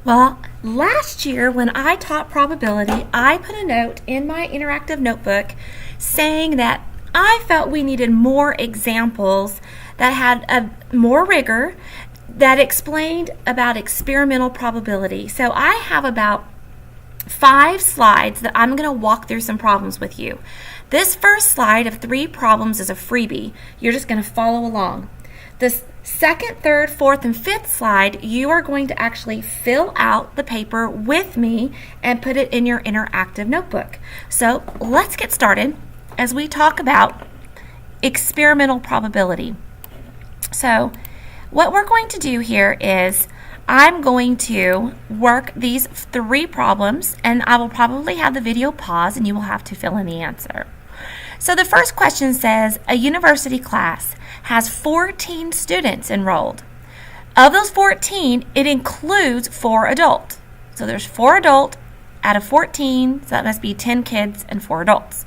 Well, last year when I taught probability, I put a note in my interactive notebook saying that I felt we needed more examples that had more rigor that explained about experimental probability. So I have about 5 slides that I'm going to walk through some problems with you. This first slide of 3 problems is a freebie. You're just going to follow along. This second, third, fourth, and fifth slide, you are going to actually fill out the paper with me and put it in your interactive notebook. So let's get started as we talk about experimental probability. So what we're going to do here is I'm going to work these 3 problems, and I will probably have the video pause and you will have to fill in the answer. So the first question says, a university class has 14 students enrolled. Of those 14, it includes 4 adults. So there's 4 adults out of 14, so that must be 10 kids and 4 adults.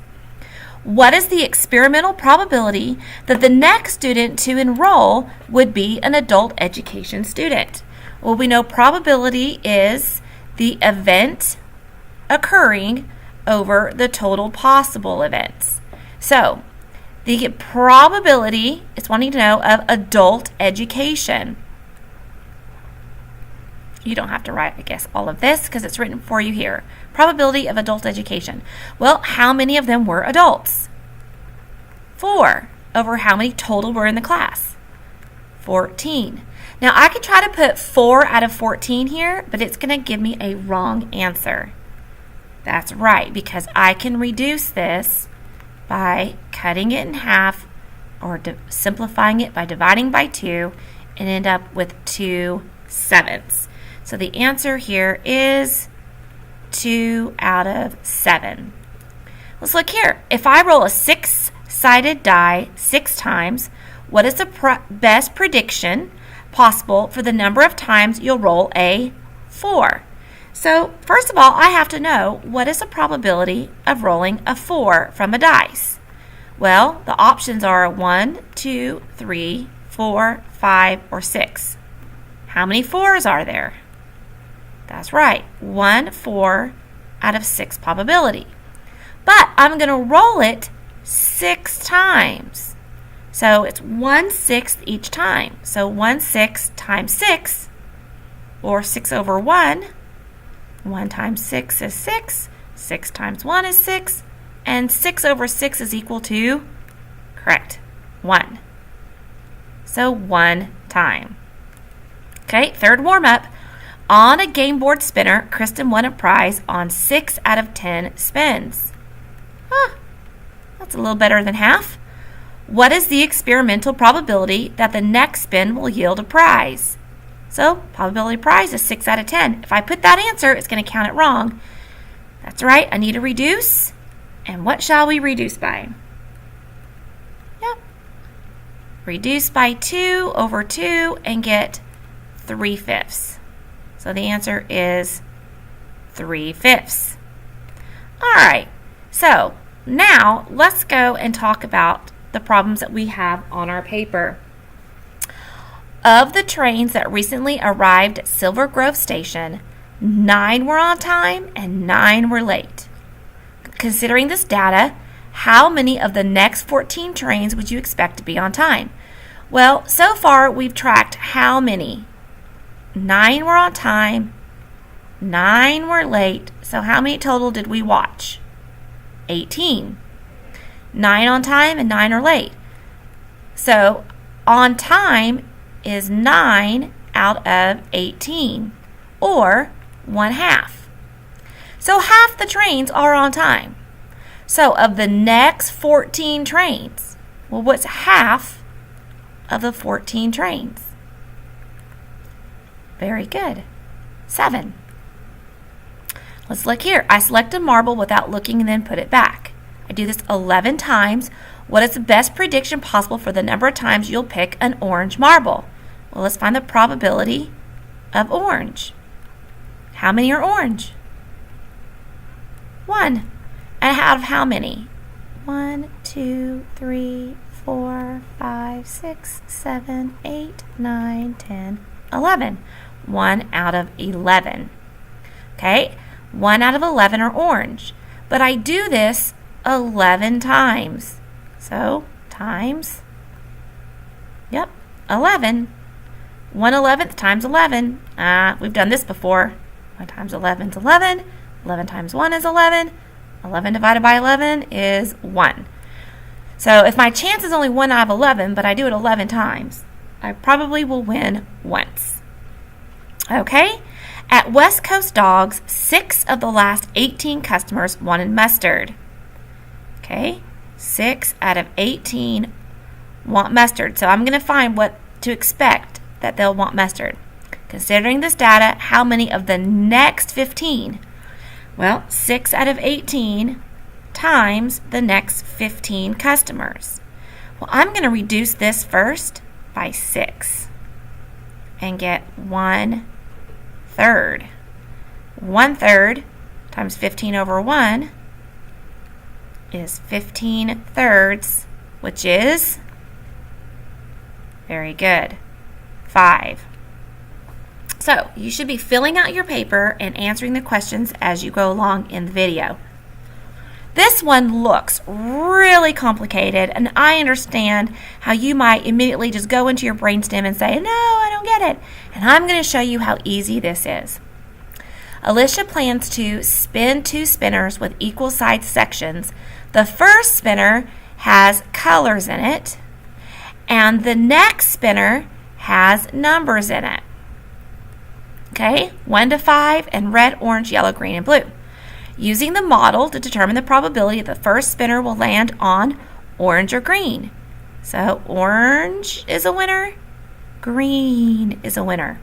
What is the experimental probability that the next student to enroll would be an adult education student? Well, we know probability is the event occurring over the total possible events. So the probability is wanting to know of adult education. You don't have to write, I guess, all of this because it's written for you here. Probability of adult education. Well, how many of them were adults? 4 over how many total were in the class? 14. Now, I could try to put 4 out of 14 here, but it's going to give me a wrong answer. That's right, because I can reduce this by cutting it in half or simplifying it by dividing by 2 and end up with 2/7. So the answer here is 2 out of 7. Let's look here. If I roll a 6-sided die 6 times, what is the best prediction possible for the number of times you'll roll a 4? So first of all, I have to know what is the probability of rolling a 4 from a dice. Well, the options are 1, 2, 3, 4, 5, or 6. How many 4s are there? That's right, 1 4 out of 6 probability. But I'm going to roll it 6 times. So it's 1/6 each time. So 1/6 times 6, or 6 over 1. 1 times 6 is 6. 6 times 1 is 6. And 6 over 6 is equal to, correct, 1. So 1 time. Okay, third warm-up. On a game board spinner, Kristen won a prize on 6 out of 10 spins. That's a little better than half. What is the experimental probability that the next spin will yield a prize? So, probability prize is 6 out of 10. If I put that answer, it's going to count it wrong. That's right, I need to reduce. And what shall we reduce by? Yep. Reduce by 2 over 2 and get 3/5. So the answer is 3/5. All right, so now let's go and talk about the problems that we have on our paper. Of the trains that recently arrived at Silver Grove Station, 9 were on time and 9 were late. Considering this data, how many of the next 14 trains would you expect to be on time? Well, so far we've tracked how many? 9 were on time, 9 were late. So how many total did we watch? 18. 9 on time and 9 are late. So on time is 9 out of 18, or 1/2. So half the trains are on time. So of the next 14 trains, well, what's half of the 14 trains? Very good. 7. Let's look here. I select a marble without looking and then put it back. I do this 11 times. What is the best prediction possible for the number of times you'll pick an orange marble? Well, let's find the probability of orange. How many are orange? 1. And out of how many? 1, 2, 3, 4, 5, 6, 7, 8, 9, 10, 11. 1 out of 11. Okay, 1 out of 11 are orange. But I do this 11 times. So, times, 11. 1/11 times 11. We've done this before. 1 times 11 is 11. 11 times 1 is 11. 11 divided by 11 is 1. So if my chance is only 1 out of 11, but I do it 11 times, I probably will win once. Okay? At West Coast Dogs, 6 of the last 18 customers wanted mustard. Okay? 6 out of 18 want mustard. So I'm going to find what to expect that they'll want mustard. Considering this data, how many of the next 15? Well, 6 out of 18 times the next 15 customers. Well, I'm going to reduce this first by 6 and get 1/3. 1/3 times 15 over 1 is 15/3, which is, very good, 5. So you should be filling out your paper and answering the questions as you go along in the video. This one looks really complicated, and I understand how you might immediately just go into your brainstem and say, no, I don't get it. And I'm going to show you how easy this is. Alicia plans to spin 2 spinners with equal sized sections. The first spinner has colors in it, and the next spinner has numbers in it. Okay, 1 to 5, and red, orange, yellow, green, and blue. Using the model to determine the probability that the first spinner will land on orange or green. So orange is a winner, green is a winner.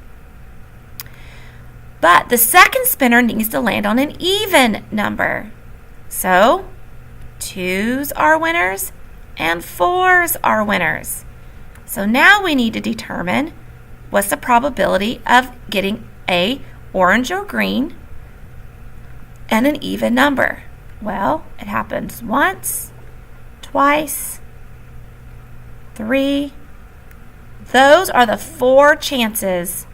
But the second spinner needs to land on an even number. So 2s are winners and 4s are winners. So now we need to determine what's the probability of getting a orange or green and an even number. Well, it happens once, twice, 3. Those are the 4 chances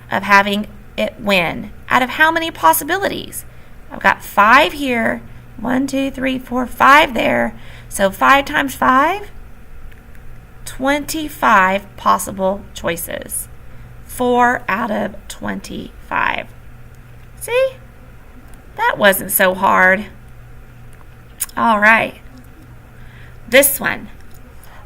of having it win out of how many possibilities? I've got 5 here. 1, 2, 3, 4, 5 there. So 5 times 5, 25 possible choices. 4 out of 25. See? That wasn't so hard. All right. This one.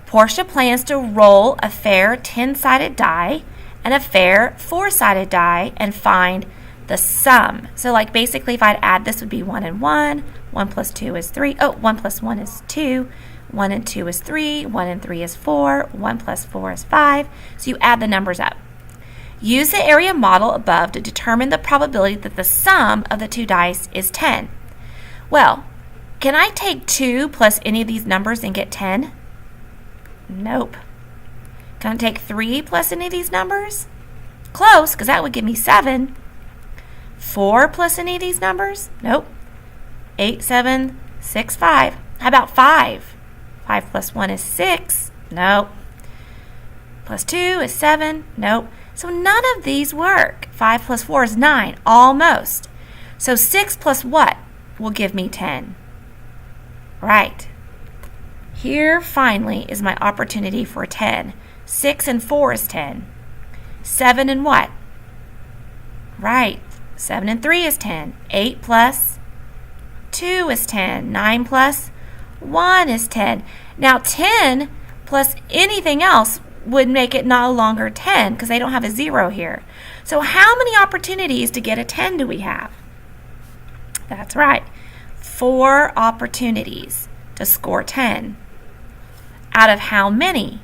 Portia plans to roll a fair 10-sided die and a fair 4-sided die and find the sum. So like basically if I'd add this would be 1 and 1. 1 plus 2 is 3. 1 plus 1 is 2. 1 and 2 is 3. 1 and 3 is 4. 1 plus 4 is 5. So you add the numbers up. Use the area model above to determine the probability that the sum of the 2 dice is 10. Well, can I take 2 plus any of these numbers and get 10? Nope. Can I take 3 plus any of these numbers? Close, because that would give me 7. 4 plus any of these numbers? Nope. 8, 7, 6, 5. How about 5? 5 plus 1 is 6. Nope. Plus 2 is 7. Nope. So none of these work. 5 plus 4 is 9. Almost. So 6 plus what will give me 10? Right. Here finally is my opportunity for 10. 6 and 4 is 10. 7 and what? Right. 7 and 3 is 10. 8 plus 2 is 10. 9 plus 1 is 10. Now 10 plus anything else would make it no longer 10 because they don't have a 0 here. So how many opportunities to get a 10 do we have? That's right. 4 opportunities to score 10. Out of how many?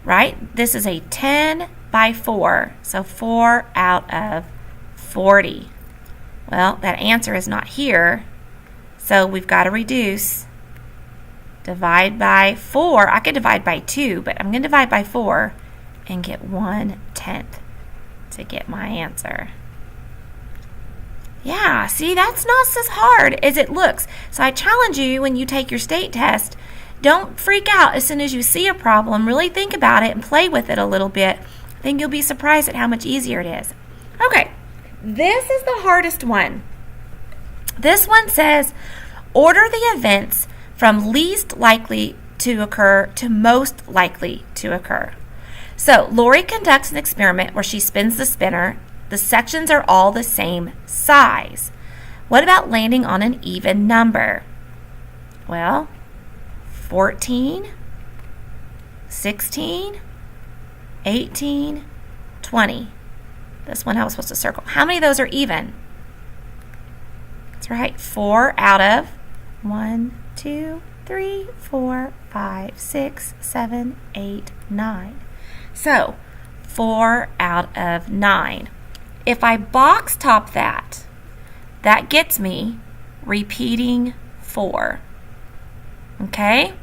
Right? This is a 10 by 4. So 4 out of 40. Well, that answer is not here. So we've got to reduce. Divide by 4. I could divide by 2, but I'm going to divide by 4 and get 1/10 to get my answer. Yeah, see, that's not as hard as it looks. So I challenge you when you take your state test, don't freak out as soon as you see a problem. Really think about it and play with it a little bit then you'll be surprised at how much easier it is. Okay, this is the hardest one. This one says, order the events from least likely to occur to most likely to occur. So Lori conducts an experiment where she spins the spinner. The sections are all the same size. What about landing on an even number? Well, 14, 16, 18, 20. This one I was supposed to circle. How many of those are even? That's right, 4 out of 1, 2, 3, 4, 5, 6, 7, 8, 9. So, 4 out of 9. If I box top that, that gets me repeating 4. Okay?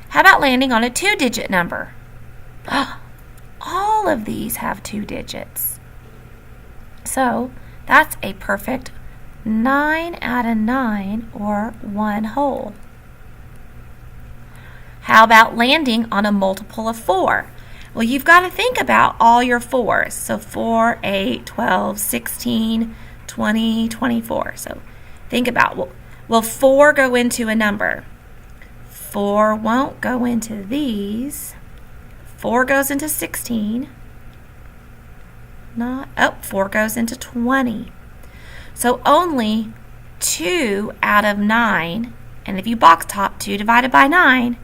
How about landing on a 2-digit number? All of these have 2 digits. So, that's a perfect 9 out of 9, or 1 whole. How about landing on a multiple of 4? Well, you've got to think about all your 4s. So 4, 8, 12, 16, 20, 24. So think about, will 4 go into a number? 4 won't go into these. 4 goes into 16. 4 goes into 20. So only 2 out of 9, and if you box top 2 divided by 9,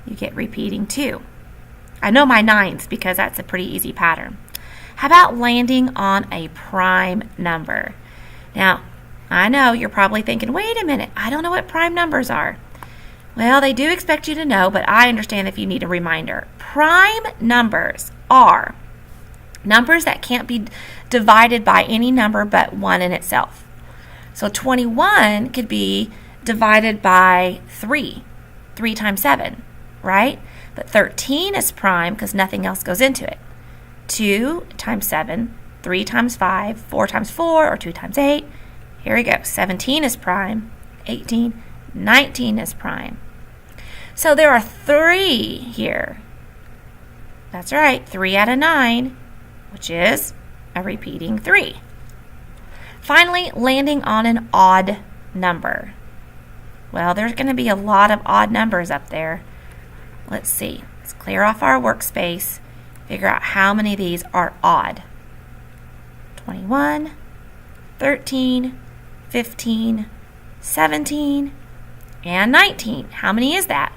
you get repeating 2. I know my 9s because that's a pretty easy pattern. How about landing on a prime number? Now, I know you're probably thinking, wait a minute, I don't know what prime numbers are. Well, they do expect you to know, but I understand if you need a reminder. Prime numbers are numbers that can't be divided by any number but 1 in itself. So 21 could be divided by 3. 3 times 7, right? But 13 is prime because nothing else goes into it. 2 times 7, 3 times 5, 4 times 4, or 2 times 8. Here we go. 17 is prime. 18, 19 is prime. So there are 3 here. That's right, 3 out of 9, which is a repeating 3. Finally, landing on an odd number. Well, there's going to be a lot of odd numbers up there. Let's see. Let's clear off our workspace. Figure out how many of these are odd. 21, 13, 15, 17, and 19. How many is that?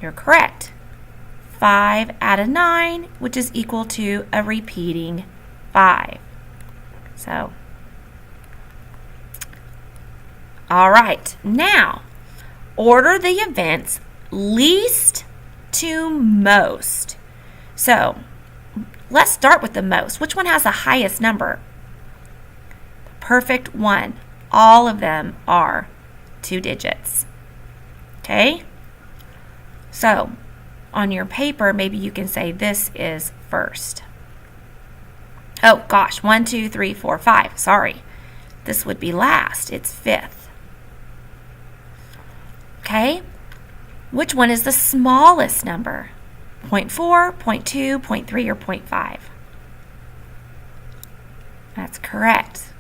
You're correct. 5 out of 9, which is equal to a repeating 5. So, all right. Now, order the events least to most. So, let's start with the most. Which one has the highest number? The perfect one. All of them are 2 digits. Okay? So, on your paper, maybe you can say this is first. Oh, gosh. 1, 2, 3, 4, 5. Sorry. This would be last. It's fifth. Okay? Which one is the smallest number? 0.4, 0.2, 0.3, or 0.5? That's correct.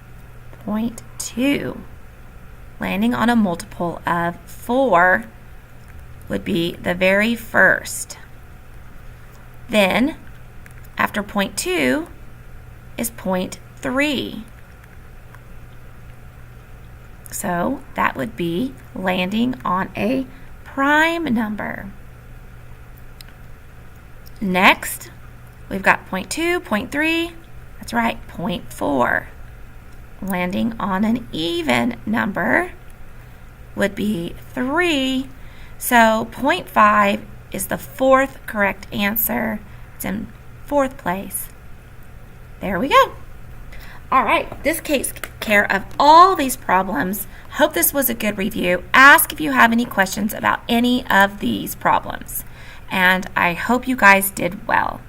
0.2. Landing on a multiple of 4 would be the very first. Then, after 0.2 is 0.3. So, that would be landing on a prime number. Next, we've got 0.2, 0.3. That's right, 0.4. Landing on an even number would be 3. So 0.5 is the 4th correct answer. It's in 4th place. There we go. All right, this takes care of all these problems. Hope this was a good review. Ask if you have any questions about any of these problems. And I hope you guys did well.